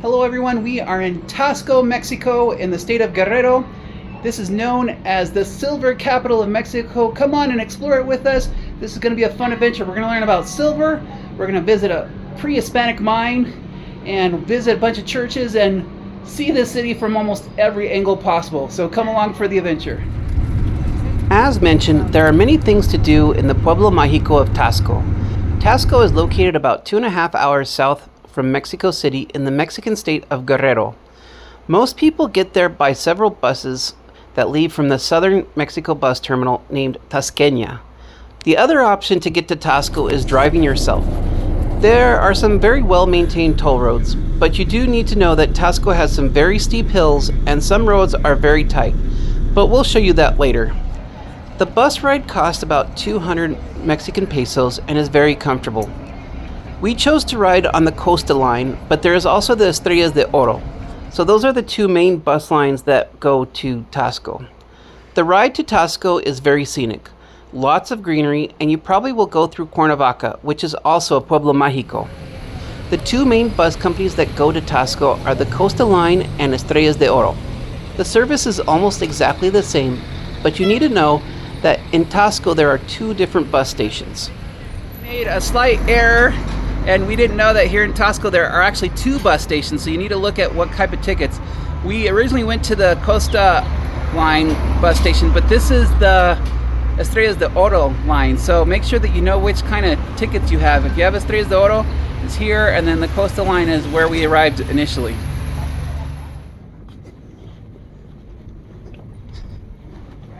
Hello everyone, we are in Taxco, Mexico in the state of Guerrero. This is known as the silver capital of Mexico. Come on and explore it with us. This is going to be a fun adventure. We're going to learn about silver, we're going to visit a pre-Hispanic mine, and visit a bunch of churches and see the city from almost every angle possible. So come along for the adventure. As mentioned, there are many things to do in the Pueblo Mágico of Taxco. Taxco is located about 2.5 hours south from Mexico City in the Mexican state of Guerrero. Most people get there by several buses that leave from the southern Mexico bus terminal named Tasqueña. The other option to get to Taxco is driving yourself. There are some very well-maintained toll roads, but you do need to know that Taxco has some very steep hills and some roads are very tight, but we'll show you that later. The bus ride costs about 200 Mexican pesos and is very comfortable. We chose to ride on the Costa line, but there is also the Estrellas de Oro. So those are the two main bus lines that go to Taxco. The ride to Taxco is very scenic. Lots of greenery, and you probably will go through Cuernavaca, which is also a Pueblo Mágico. The two main bus companies that go to Taxco are the Costa line and Estrellas de Oro. The service is almost exactly the same, but you need to know that in Taxco there are two different bus stations. Made a slight error. And we didn't know that here in Taxco there are actually two bus stations, so you need to look at what type of tickets. We originally went to the Costa line bus station, but this is the Estrellas de Oro line, so make sure that you know which kind of tickets you have. If you have Estrellas de Oro, it's here, and then the Costa line is where we arrived initially.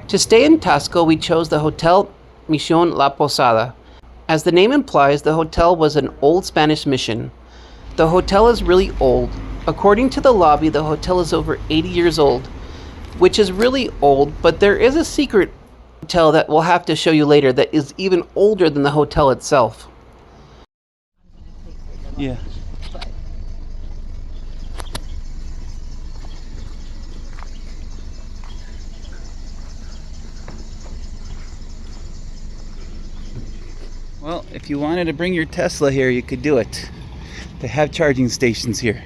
To stay in Taxco, we chose the Hotel Mission La Posada. As the name implies, the hotel was an old Spanish mission. The hotel is really old. According to the lobby, the hotel is over 80 years old, which is really old, but there is a secret hotel that we'll have to show you later that is even older than the hotel itself. Yeah. Well, if you wanted to bring your Tesla here, you could do it. They have charging stations here.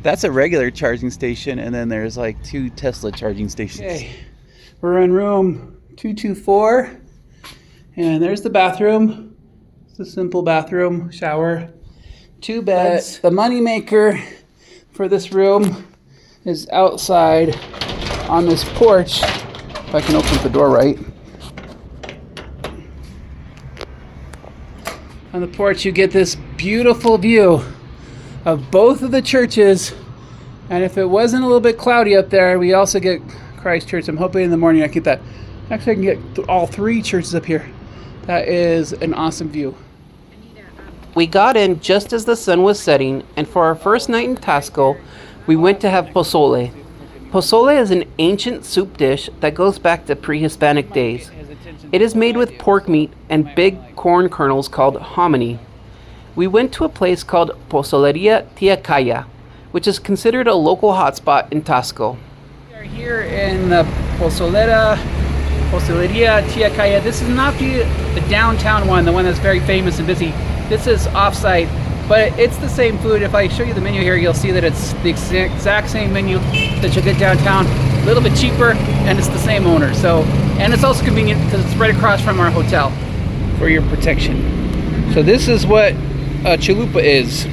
That's a regular charging station, and then there's like two Tesla charging stations. Okay, we're in room 224, and there's the bathroom. It's a simple bathroom, shower, two beds. The money maker for this room is outside on this porch. If I can open the door right. On the porch you get this beautiful view of both of the churches, and if it wasn't a little bit cloudy up there, we also get Christ Church. I'm hoping in the morning I get that. Actually, I can get all three churches up here. That is an awesome view. We got in just as the sun was setting, and for our first night in Taxco, we went to have pozole. Pozole is an ancient soup dish that goes back to pre-Hispanic days. It is made with pork meat and big corn kernels called hominy. We went to a place called Pozoleria Tia Calla, which is considered a local hotspot in Taxco. We are here in the Pozoleria Tia Calla. This is not the downtown one, the one that's very famous and busy. This is off-site, but it's the same food. If I show you the menu here, you'll see that it's the exact same menu that you'll get downtown. A little bit cheaper, and it's the same owner. And it's also convenient because it's right across from our hotel for your protection. So this is what a chalupa is.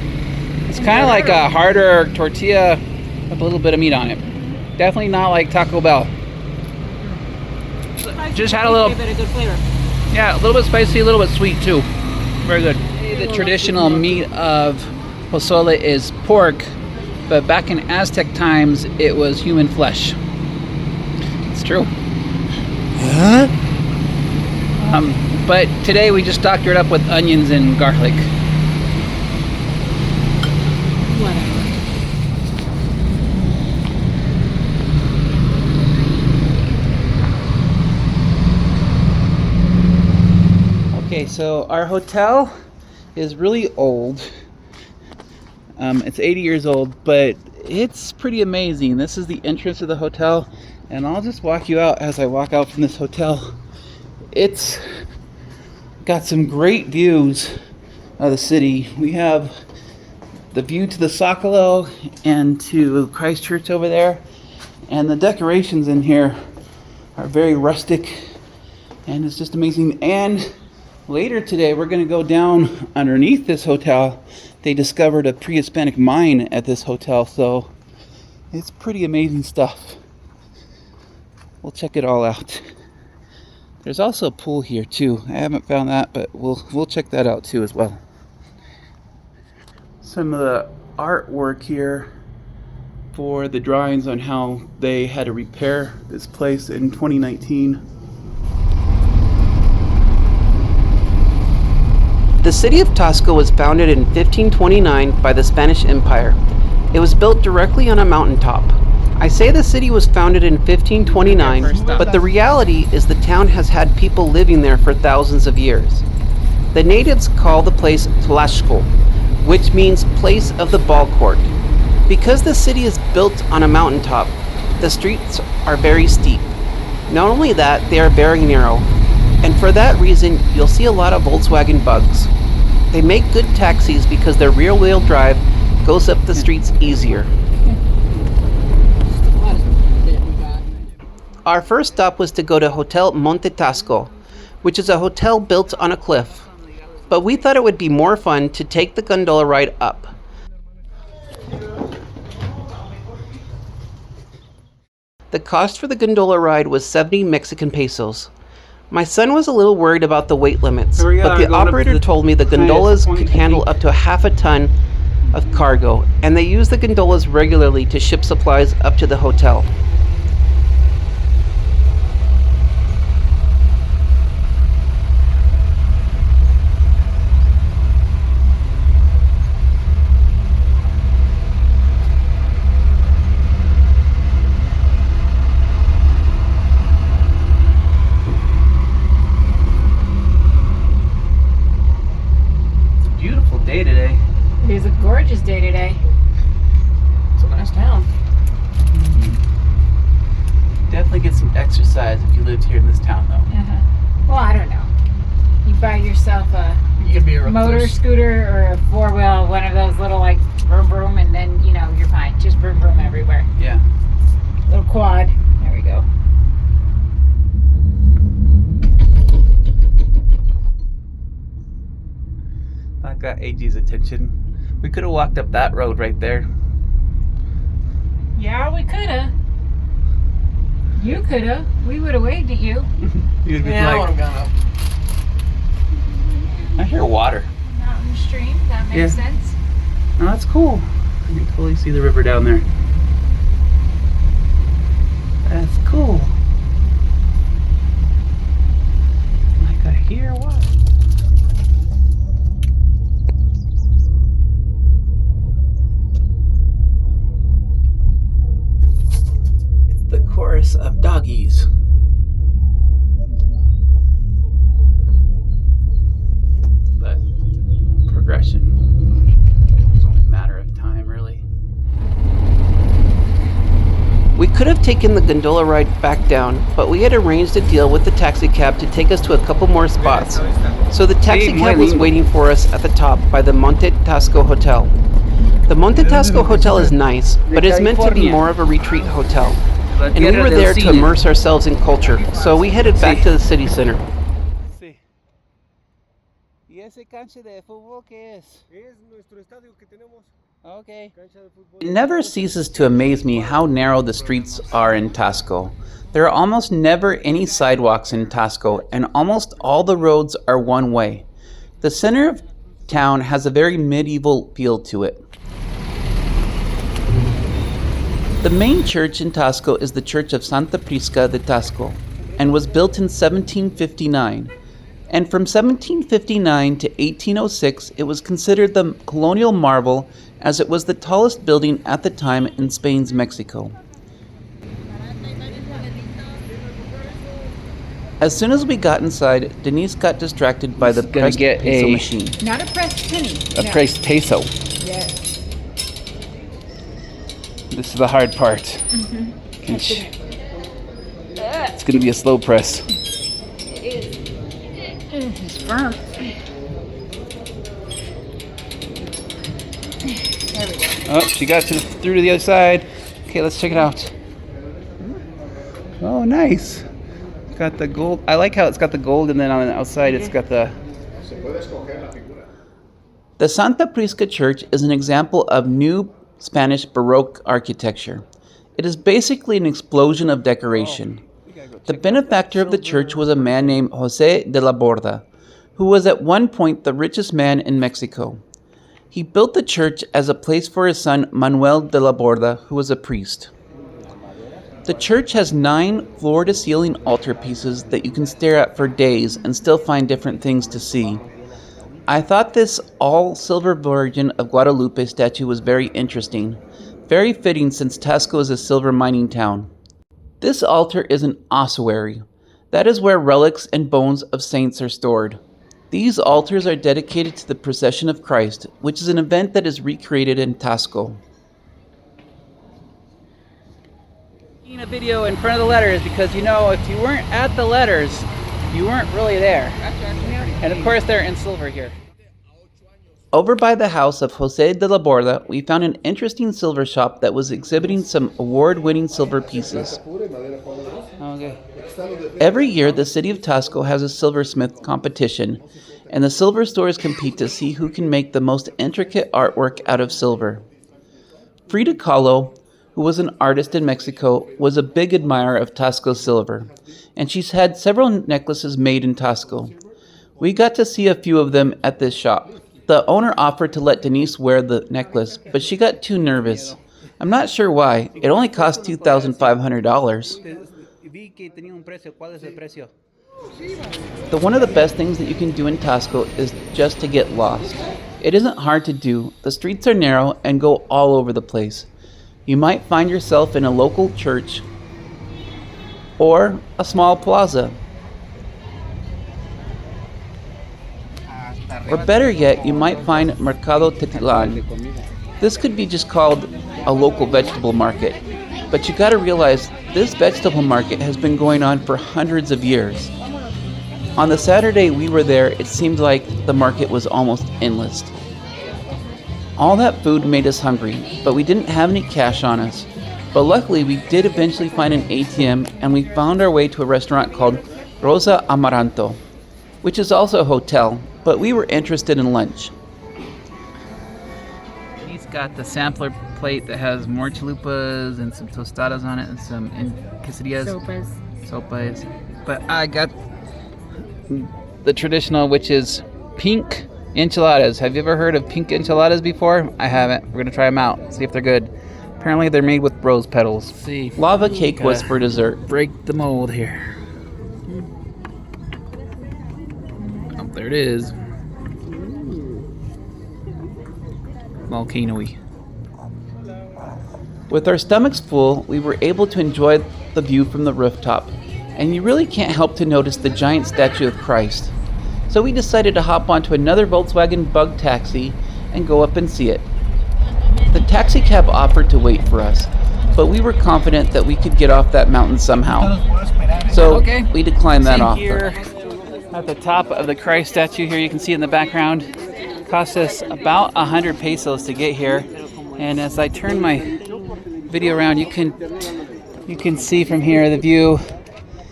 It's kind of like a harder tortilla with a little bit of meat on it. Definitely not like Taco Bell. Just had a little bit of good flavor. Yeah, a little bit spicy, a little bit sweet too. Very good. The traditional meat of pozole is pork, but back in Aztec times it was human flesh. It's true. Huh? But today we just doctored up with onions and garlic. Okay, so our hotel is really old. It's 80 years old, but it's pretty amazing. This is the entrance to the hotel, and I'll just walk you out as I walk out from this hotel. It's got some great views of the city. We have the view to the Socalo and to Christ Church over there. And the decorations in here are very rustic, and it's just amazing. And later today, we're going to go down underneath this hotel. They discovered a pre-Hispanic mine at this hotel, so it's pretty amazing stuff. We'll check it all out. There's also a pool here too. I haven't found that, but we'll check that out too as well. Some of the artwork here for the drawings on how they had to repair this place in 2019. The city of Taxco was founded in 1529 by the Spanish Empire. It was built directly on a mountaintop. I say the city was founded in 1529, but the reality is the town has had people living there for thousands of years. The natives call the place Taxco, which means place of the ball court. Because the city is built on a mountaintop, the streets are very steep. Not only that, they are very narrow, and for that reason, you'll see a lot of Volkswagen Bugs. They make good taxis because their rear-wheel drive goes up the streets easier. Our first stop was to go to Hotel Montetaxco, which is a hotel built on a cliff. But we thought it would be more fun to take the gondola ride up. The cost for the gondola ride was 70 Mexican pesos. My son was a little worried about the weight limits, but the operator told me the gondolas could handle up to half a ton of cargo, and they use the gondolas regularly to ship supplies up to the hotel. Day today. It is a gorgeous day today. It's a nice town. Definitely get some exercise if you lived here in this town, though. Well, I don't know. You buy yourself a motor scooter or a four-wheel, one of those little like vroom vroom, and then you're fine. Just vroom vroom everywhere. Yeah. Little quad. There we go. That got AG's attention. We could have walked up that road right there. Yeah, we could have. You could have. We would have waved at you. You'd be I would have gone up. I hear water. Mountain stream. That makes sense. Oh, that's cool. I can totally see the river down there. That's cool. Like I hear water. The chorus of doggies. But progression. It's only a matter of time, really. We could have taken the gondola ride back down, but we had arranged a deal with the taxi cab to take us to a couple more spots. So the taxi cab was waiting for us at the top by the Montetaxco Hotel. The Montetaxco Hotel is nice, but it's meant to be more of a retreat hotel. And we were there to immerse ourselves in culture, so we headed back to the city center. It never ceases to amaze me how narrow the streets are in Taxco. There are almost never any sidewalks in Taxco, and almost all the roads are one way. The center of town has a very medieval feel to it. The main church in Taxco is the Church of Santa Prisca de Taxco, and was built in 1759. And from 1759 to 1806, it was considered the colonial marvel, as it was the tallest building at the time in Spain's Mexico. As soon as we got inside, Denise got distracted by the pressed peso machine. Not a pressed penny. A pressed peso. Yes. This is the hard part. It's going to be a slow press. It is. It's firm. There we go. Oh, she got through to the other side. Okay, let's check it out. Oh, nice. Got the gold. I like how it's got the gold, and then on the outside it's got the... The Santa Prisca Church is an example of new Spanish Baroque architecture. It is basically an explosion of decoration. The benefactor of the church was a man named José de la Borda, who was at one point the richest man in Mexico. He built the church as a place for his son Manuel de la Borda, who was a priest. The church has 9 floor-to-ceiling altar pieces that you can stare at for days and still find different things to see. I thought this all-silver Virgin of Guadalupe statue was very interesting, very fitting since Taxco is a silver mining town. This altar is an ossuary. That is where relics and bones of saints are stored. These altars are dedicated to the Procession of Christ, which is an event that is recreated in Taxco. A video in front of the letters because, you know, if you weren't at the letters, you weren't really there. And of course they're in silver here. Over by the house of José de la Borda, we found an interesting silver shop that was exhibiting some award-winning silver pieces. Okay. Every year, the city of Taxco has a silversmith competition, and the silver stores compete to see who can make the most intricate artwork out of silver. Frida Kahlo, who was an artist in Mexico, was a big admirer of Taxco silver, and she's had several necklaces made in Taxco. We got to see a few of them at this shop. The owner offered to let Denise wear the necklace, but she got too nervous. I'm not sure why. It only cost $2,500. One of the best things that you can do in Taxco is just to get lost. It isn't hard to do. The streets are narrow and go all over the place. You might find yourself in a local church or a small plaza. Or better yet, you might find Mercado Tetilan. This could be just called a local vegetable market, but you gotta realize this vegetable market has been going on for hundreds of years. On the Saturday we were there, it seemed like the market was almost endless. All that food made us hungry, but we didn't have any cash on us. But luckily we did eventually find an ATM, and we found our way to a restaurant called Rosa Amaranto, which is also a hotel, but we were interested in lunch. He's got the sampler plate that has more chalupas and some tostadas on it and some quesadillas. Sopas. But I got the traditional, which is pink enchiladas. Have you ever heard of pink enchiladas before? I haven't. We're gonna try them out, see if they're good. Apparently they're made with rose petals. Let's see. Lava cake was for dessert. Break the mold here. Oh, there it is. Volcano-y. With our stomachs full, we were able to enjoy the view from the rooftop, and you really can't help to notice the giant statue of Christ. So we decided to hop onto another Volkswagen Bug taxi and go up and see it. The taxi cab offered to wait for us, but we were confident that we could get off that mountain somehow. So we declined that offer. Here at the top of the Christ statue here, you can see in the background, cost us about 100 pesos to get here. And as I turn my video around, you can see from here the view.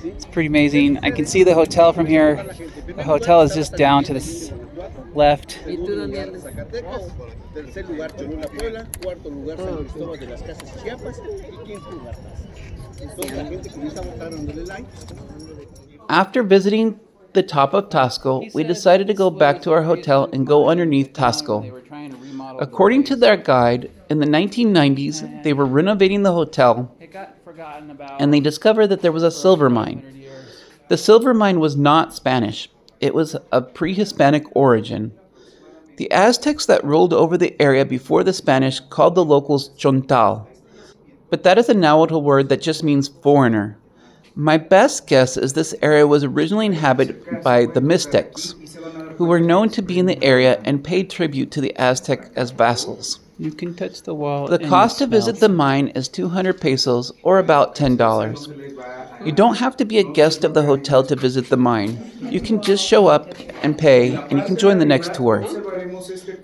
It's pretty amazing. I can see the hotel from here. The hotel is just down to the left. After visiting the top of Taxco, we decided to go back to our hotel and go underneath Taxco. According to their guide, in the 1990s, they were renovating the hotel and they discovered that there was a silver mine. The silver mine was not Spanish. It was of pre-Hispanic origin. The Aztecs that ruled over the area before the Spanish called the locals chontal, but that is a Nahuatl word that just means foreigner. My best guess is this area was originally inhabited by the Mixtecs, who were known to be in the area and paid tribute to the Aztec as vassals. You can touch the wall. The cost to visit the mine is 200 pesos, or about $10. You don't have to be a guest of the hotel to visit the mine. You can just show up and pay, and you can join the next tour.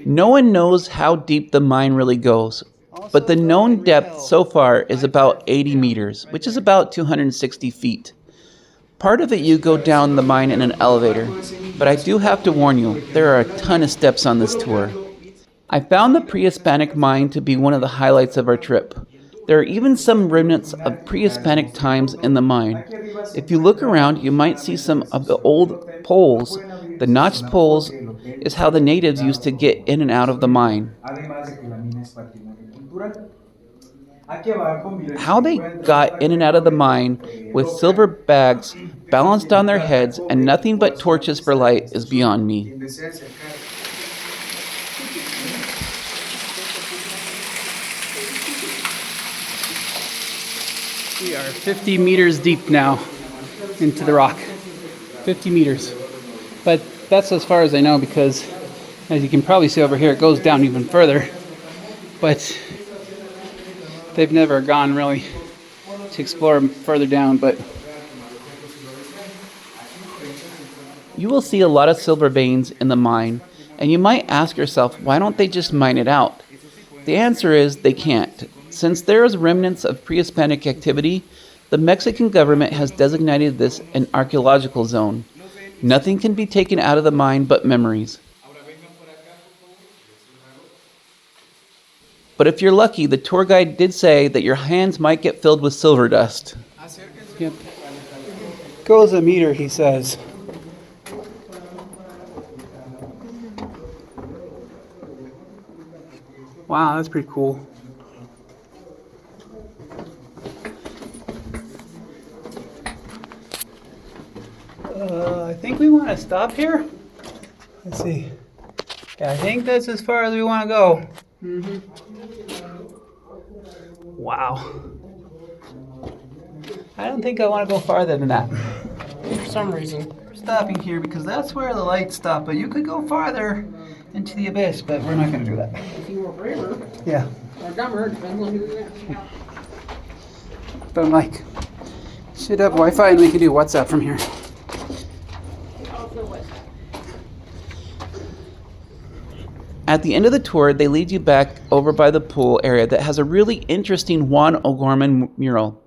No one knows how deep the mine really goes, but the known depth so far is about 80 meters, which is about 260 feet. Part of it you go down the mine in an elevator, but I do have to warn you, there are a ton of steps on this tour. I found the pre-Hispanic mine to be one of the highlights of our trip. There are even some remnants of pre-Hispanic times in the mine. If you look around, you might see some of the old poles. The notched poles is how the natives used to get in and out of the mine. How they got in and out of the mine with silver bags balanced on their heads and nothing but torches for light is beyond me. We are 50 meters deep now into the rock. 50 meters. But that's as far as I know because, as you can probably see over here, it goes down even further. But they've never gone really to explore further down. But you will see a lot of silver veins in the mine, and you might ask yourself, why don't they just mine it out? The answer is they can't. Since there is remnants of pre-Hispanic activity, the Mexican government has designated this an archaeological zone. Nothing can be taken out of the mine but memories. But if you're lucky, the tour guide did say that your hands might get filled with silver dust. Yep. Goes a meter, he says. Wow, that's pretty cool. I think we want to stop here. Let's see. Yeah, I think that's as far as we want to go. Wow. I don't think I want to go farther than that. For some reason. We're stopping here because that's where the lights stop, but you could go farther into the abyss, but we're not going to do that. If you were braver Yeah. or dumber, depends on who you are. But I'm like, should have Wi-Fi and we can do WhatsApp from here. At the end of the tour, they lead you back over by the pool area that has a really interesting Juan O'Gorman mural.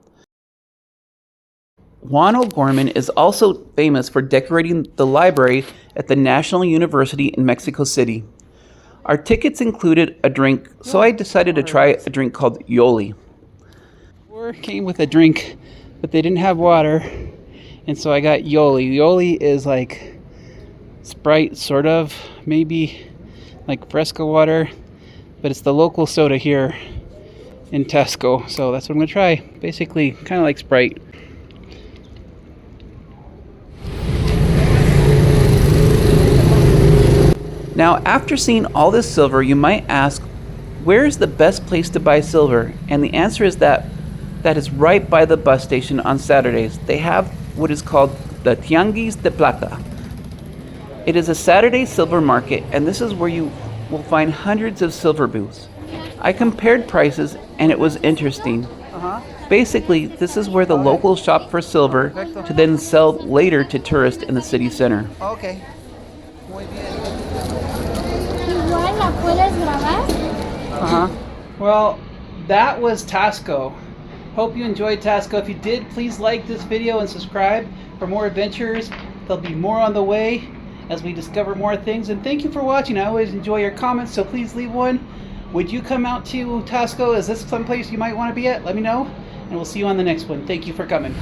Juan O'Gorman is also famous for decorating the library at the National University in Mexico City. Our tickets included a drink, so I decided to try a drink called Yoli. Tour came with a drink, but they didn't have water, and so I got Yoli. Yoli is like Sprite, sort of, maybe like Fresco water, but it's the local soda here in Taxco, so that's what I'm gonna try. Basically, kind of like Sprite. Now, after seeing all this silver, you might ask, where is the best place to buy silver? And the answer is that is right by the bus station on Saturdays. They have what is called the Tianguis de Plata. It is a Saturday silver market, and this is where you will find hundreds of silver booths. I compared prices, and it was interesting. Basically, this is where the locals shop for silver to then sell later to tourists in the city center. Okay. Well, that was Taxco. Hope you enjoyed Taxco. If you did, please like this video and subscribe for more adventures. There'll be more on the way as we discover more things. And thank you for watching. I always enjoy your comments, so please leave one. Would you come out to Taxco? Is this someplace you might want to be at? Let me know, and we'll see you on the next one. Thank you for coming.